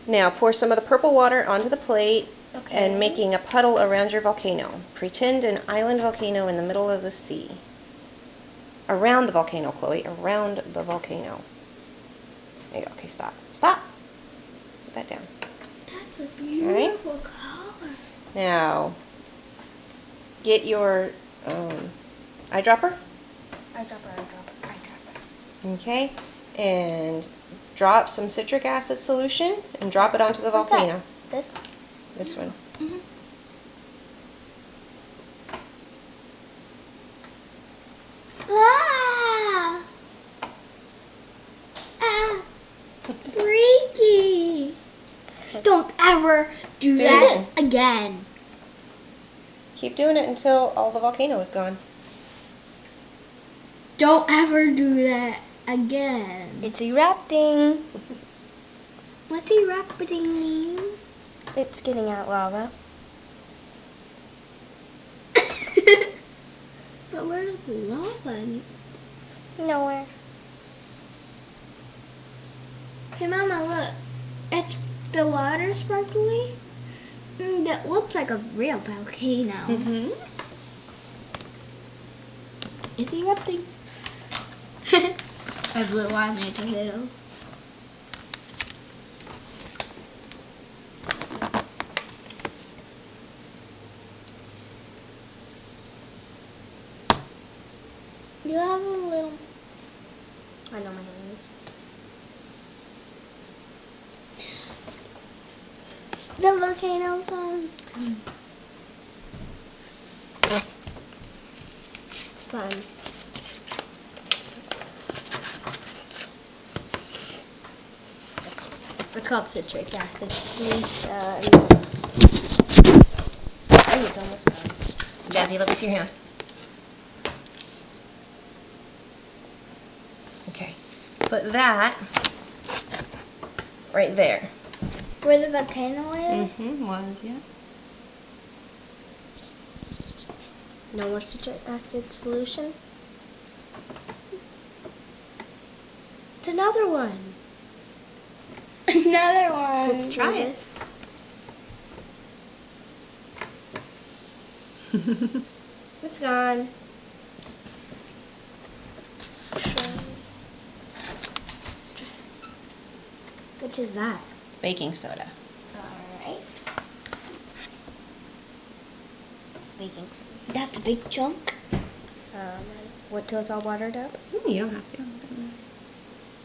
Now pour some of the purple water onto the plate Okay. and making a puddle around your volcano. Pretend an island volcano in the middle of the sea. Around the volcano, Chloe. Around the volcano. There you go. Okay, stop. Stop! Put that down. That's a beautiful color. Now, get your eyedropper. Eyedropper. Okay, and drop some citric acid solution and drop it onto the volcano. This? This one. Mm-hmm. Ah! Ah! Freaky! Don't ever do that again. Keep doing it until all the volcano is gone. Don't ever do that again. It's erupting. What's erupting mean? It's getting out lava. But where's the lava? Nowhere. Hey, Mama, look. It's the water sparkly. That looks like a real volcano. Mm-hmm. It's erupting. I blew on my tomato. You have a little. I know my hands. The volcano's on. It's fun. It's called citric acid solution. Oh, it's almost gone. Jazzy, let me see your hand. Okay. Put that right there. Where the volcano is? Mm-hmm. Was, yeah. No more citric acid solution. It's another one. Another one. Try it. It's gone. Which is that? Baking soda. Alright. Baking soda. That's a big chunk. What till it's all watered up? You don't have to.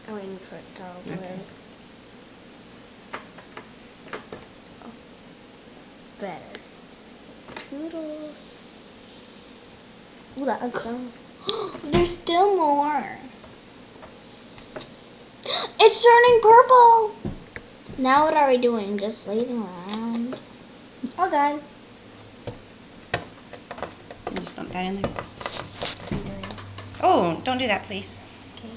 I'm waiting for it to all blend. Okay. Oh, better. Toodles. Ooh, that one's gone. There's still more. It's turning purple. Now what are we doing? Just lazing around. All done. You just dump that in there. Oh, don't do that, please. Okay.